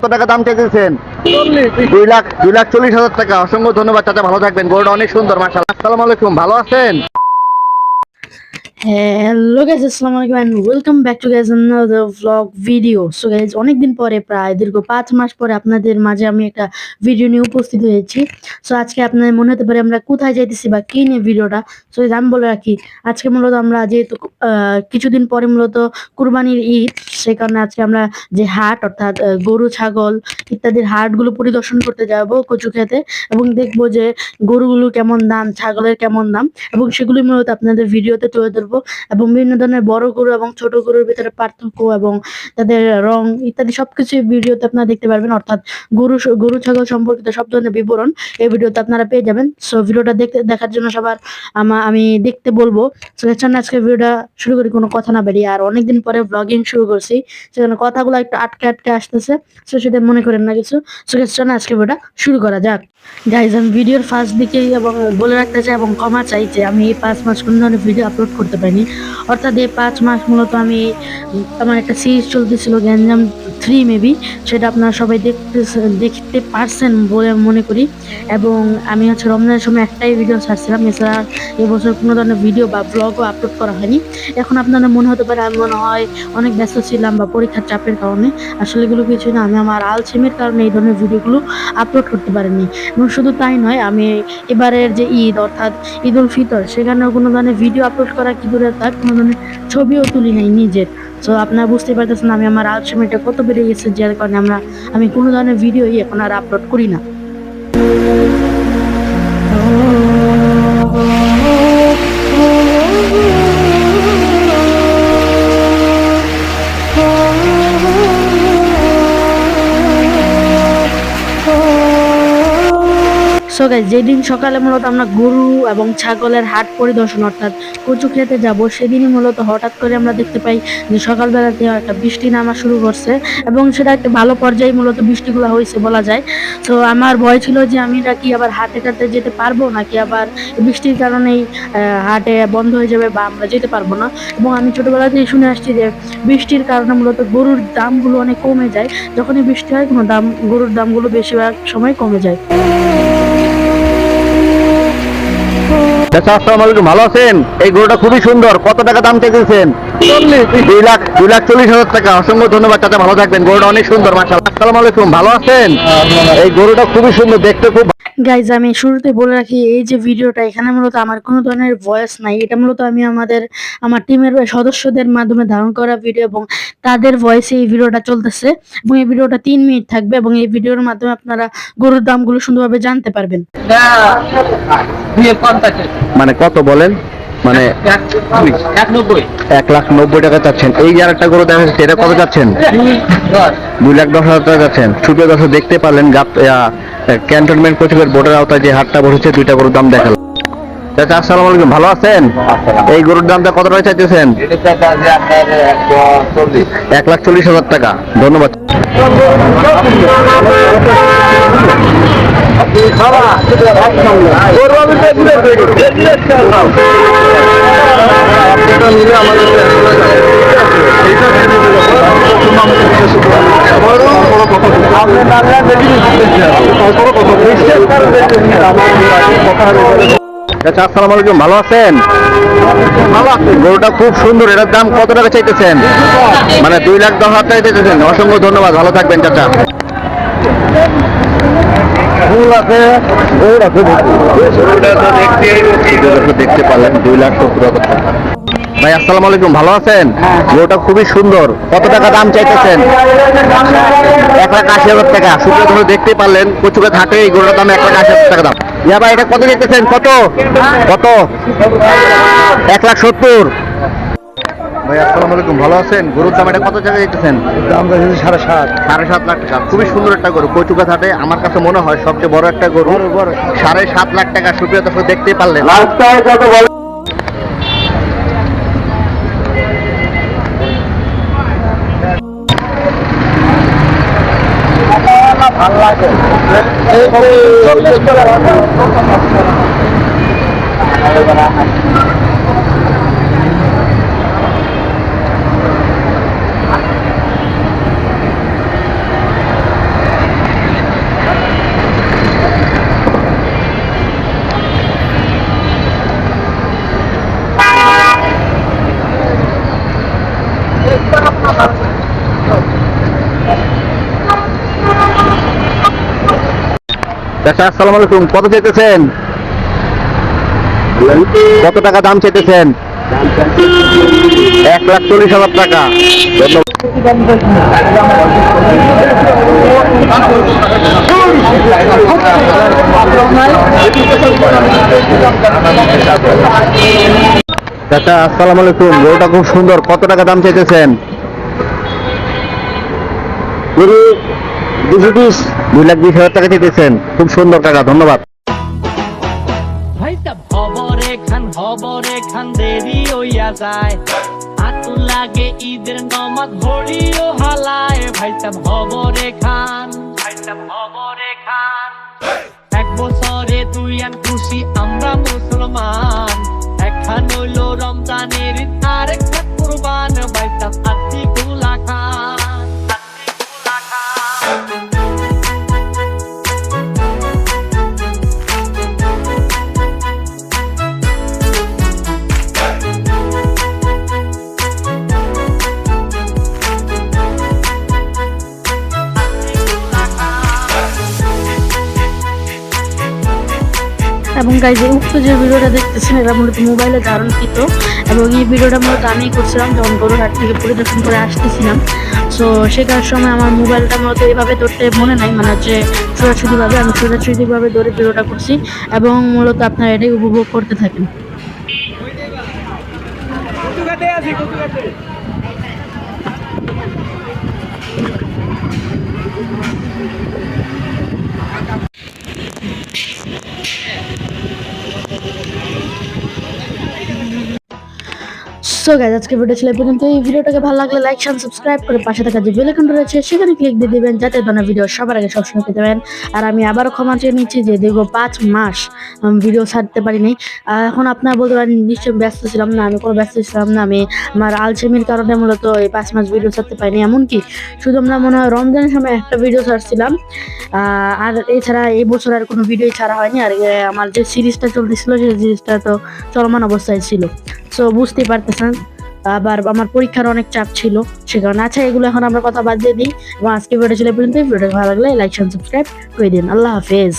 কত টাকা দাম চাইতেছেন? 2,40,000 টাকা। অসংখ্য ধন্যবাদ চাচা, ভালো থাকবেন। গরুটা অনেক সুন্দর মাশাআল্লাহ। আসসালামু আলাইকুম, ভালো আছেন? হ্যালো গাইস, আসসালামু আলাইকুম and welcome back to guys another vlog video. So guys, অনেকদিন পরে, প্রায় দীর্ঘ 5 মাস পরে আপনাদের মাঝে আমি একটা ভিডিও নিয়ে উপস্থিত হয়েছি। সো আজকে আপনাদের মনে হতে পারে আমরা কোথায় যাইতেছি বা কি নিয়ে ভিডিওটা। সো আমি বলে রাখি, আজকে মূলত আমরা যেহেতু কিছুদিন পরে মূলত কুরবানির ঈদ, সেই কারণে আজকে আমরা যে হাট অর্থাৎ গরু ছাগল ইত্যাদির হাটগুলো পরিদর্শন করতে যাব কচু খেতে, এবং দেখবো যে গরুগুলো কেমন দাম, ছাগলের কেমন দাম, এবং সেগুলি মূলত আপনাদের ভিডিওতে তুলে ধরবো। এবং বিভিন্ন ধরনের বড় গরু এবং ছোট গরুর ভিতরে পার্থক্য এবং তাদের রং ইত্যাদি সবকিছু ভিডিওতে আপনারা দেখতে পারবেন। অর্থাৎ গরু ছাগল সম্পর্কিত সব ধরনের বিবরণ এই ভিডিওতে আপনারা পেয়ে যাবেন। সো ভিডিওটা দেখার জন্য সবার আমি দেখতে বলবো। সো আজকে ভিডিওটা শুরু করি কোনো কথা না বেরিয়ে। আর অনেকদিন পরে ব্লগিং শুরু করছি, সেখানে কথাগুলো একটু আটকে আটকে আসতেছে, সো সেটা মনে করেন না কিছু। সো আজকে ভিডিওটা শুরু করা যাক। গাইজ, আমি ভিডিওর ফার্স্ট দিকেই এবং বলে রাখতে চাই এবং ক্ষমা চাই যে আমি এই 5 মাস কোনো ধরনের ভিডিও আপলোড করতে পারিনি। অর্থাৎ এই 5 মাস মূলত আমার একটা সিরিজ চলতেছিল, গ্যাঞ্জাম 3 মেবি, সেটা আপনারা সবাই দেখতে পারছেন বলে মনে করি। এবং আমি রমজানের সময় একটাই ভিডিও ছাড়ছিলাম, এছাড়া এবছর কোনো ধরনের ভিডিও বা ব্লগও আপলোড করা হয়নি। এখন আপনাদের মনে হতে পারে আমি মনে হয় অনেক ব্যস্ত ছিলাম বা পরীক্ষার চাপের কারণে। আসলে এগুলো কিছুই না, আমি আমার আলসেমির কারণে এই ধরনের ভিডিওগুলো আপলোড করতে পারিনি। এবং শুধু তাই নয়, আমি এবারের যে ঈদ অর্থাৎ ঈদ উল ফিতর, সেখানেও কোনো ধরনের ভিডিও আপলোড করা কি দূরে থাক, কোনো ধরনের ছবিও তুলি নাই নিজের। তো আপনারা বুঝতে পারতেছেন আমি আমার আলসেমিটা কত বেড়ে গেছে, যার কারণে আমি কোনো ধরনের ভিডিওই এখন আর আপলোড করি না। সো গাইস, যেদিন সকালে মূলত আমরা গরু এবং ছাগলের হাট পরিদর্শন অর্থাৎ কচু খেতে যাব, সেদিনই মূলত হঠাৎ করে আমরা দেখতে পাই যে সকালবেলাতে একটা বৃষ্টি নামা শুরু করছে, এবং সেটা একটা ভালো পর্যায়ে মূলত বৃষ্টিগুলো হয়েছে বলা যায়। তো আমার ভয় ছিল যে আমি নাকি আবার হাটে টাটে যেতে পারবো, নাকি আবার বৃষ্টির কারণেই হাটে বন্ধ হয়ে যাবে বা আমরা যেতে পারবো না। এবং আমি ছোটবেলাতেই শুনে আসছি যে বৃষ্টির কারণে মূলত গরুর দামগুলো অনেক কমে যায়। যখনই বৃষ্টি হয় কোনো গরুর দামগুলো বেশিরভাগ সময় কমে যায়। চাচা, আসসালামু আলাইকুম, ভালো আছেন? এই গরুটা খুবই সুন্দর। কত টাকা দাম চাইতেছেন? 2,40,000 টাকা। অসংখ্য ধন্যবাদ চাচা, ভালো থাকবেন। গরুটা অনেক সুন্দর মাশাআল্লাহ। আসসালামু আলাইকুম, ভালো আছেন? এই গরুটা খুবই সুন্দর, দেখতে খুব। গাইজ, আমি শুরুতে বলে রাখি, এই যে ভিডিওটা, এখানে মূলত আমার কোনো ধরনের ভয়েস নাই। এটা মূলত আমি আমার টিমের সদস্যদের মাধ্যমে ধারণ করা ভিডিও, এবং তাদের ভয়েসে এই ভিডিওটা চলতেছে। এবং এই ভিডিওটা 3 মিনিট থাকবে, এবং এই ভিডিওর মাধ্যমে আপনারা গরুর দামগুলো সুন্দরভাবে জানতে পারবেন। মানে কত বলেন? মানে 1,90,000 টাকা চাচ্ছেন। এই যে আরেকটা গরু দেখা যাচ্ছে, এটা কত চাচ্ছেন? 2,10,000 টাকা যাচ্ছেন। সুপ্রিয় দর্শক, দেখতে পারলেন ক্যান্টনমেন্ট কোচিংয়ের বোর্ডের আওতায় যে হাটটা বসেছে, দুইটা গরুর দাম দেখাল। চাচা, আসসালামু আলাইকুম, ভালো আছেন? এই গরুর দামটা কত টাকা চাইতেছেন? 1,40,000 টাকা। ধন্যবাদ। আচ্ছা, আসসালামু আলাইকুম, ভালো আছেন? গরুটা খুব সুন্দর। এটার দাম কত টাকা চাইতেছেন? মানে 2,10,000 টাকা চাইতেছেন। অসংখ্য ধন্যবাদ, ভালো থাকবেন চাচা। দেখতে পারলেন 2,70,000 টাকা। ভাই, আসসালামু আলাইকুম, ভালো আছেন? গরুটা খুবই সুন্দর। কত টাকা দাম চাইতেছেন? 1,80,000 টাকা। সুন্দর ধরে দেখতে পারলেন কচুকে হাটে এই গরুটার দাম 1,80,000 টাকা দাম। ইয়া ভাই, এটা কত চাইতেছেন? কত কত? 1,70,000। ভাই, আসসালামু আলাইকুম, ভালো আছেন? গরুর দাম এটা কত টাকা চাইতেছেন? দাম চাইছি 7.5 7.5 লাখ টাকা। খুবই সুন্দর একটা গরু কচুকা হাটে, আমার কাছে মনে হয় সবচেয়ে বড় একটা গরু। 7.5 লাখ টাকা। সুপ্রিয় দর্শক, দেখতে পারলেন। ভালো লাগে চাচা আসসালামু আলাইকুম, কত চাইতেছেন? কত টাকা দাম চাইতেছেন? 1,40,000 টাকা। চাচা আসসালামু আলাইকুম, গরুটা খুব সুন্দর, কত টাকা দাম চাইতেছেন? 2,20,000 টাকা চাইতেছেন, খুব সুন্দর টাকা, ধন্যবাদ। ভাইটা খবরে খান দেরি হইয়া যায় আতু লাগে ঈদের নমাজ ভরিও হালায় ভাইটা খবরে খান এক বছরে তুই আর খুশি আমরা মুসলমান একখান হইল রমজানের ঈদ, আরেকটা কুরবান ভাইটা আত্মি গুলা খান এবং গাইজ উক্ত যে ভিডিওটা দেখতেছেন এটা মূলত মোবাইলে ধারণকৃত এবং এই ভিডিওটা মূলত আমি করছিলাম যখন গরুহাট থেকে পরিদর্শন করে আসতেছিলাম। সো শেখার সময় আমার মোবাইলটা মূলত এইভাবে ধরতে মনে নাই, মানে হচ্ছে আমি সোজাসুজিভাবে ধরে ভিডিওটা করছি এবং মূলত আপনারা এটাই উপভোগ করতে থাকেন। সো গাইজ আজকে ভিডিও ছিল এই পর্যন্ত। এই ভিডিওটাকে ভালো লাগলে লাইক শেয়ার সাবস্ক্রাইব করে পাশে থাকা যে বেল আইকনটা রয়েছে সেখানে ক্লিক দিয়ে দিবেন যাতে ধরনের ভিডিও সবার আগে সবসময় পেতে পারেন। আর আমি আবারও ক্ষমা চেয়ে নিচ্ছি যে দীর্ঘ 5 মাস ভিডিও ছাড়তে পারিনি। এখন আপনারা বলতে পারেন নিশ্চয়ই ব্যস্ত ছিলাম না, আমি কোনো ব্যস্ত ছিলাম না, আমি আমার আলসেমির কারণে মূলত এই 5 মাস ভিডিও ছাড়তে পারিনি। এমনকি শুধু আমরা মনে হয় রমজানের সময় একটা ভিডিও ছাড়ছিলাম, আর এছাড়া এই বছর আর কোনো ভিডিও ছাড়া হয়নি। আর আমার যে সিরিজটা চলতেছিল সেই সিরিজটা তো চলমান অবস্থায় ছিল। সো বুঝতেই পারতেছেন, আবার আমার পরীক্ষার অনেক চাপ ছিল সে কারণে। আচ্ছা, এগুলো এখন আমরা কথা বাদ দিয়ে দিই এবং আজকে ভিডিও ছিল পর্যন্ত। ভিডিওটা ভালো লাগলে লাইক শেয়ার সাবস্ক্রাইব করে দিন। আল্লাহ হাফেজ।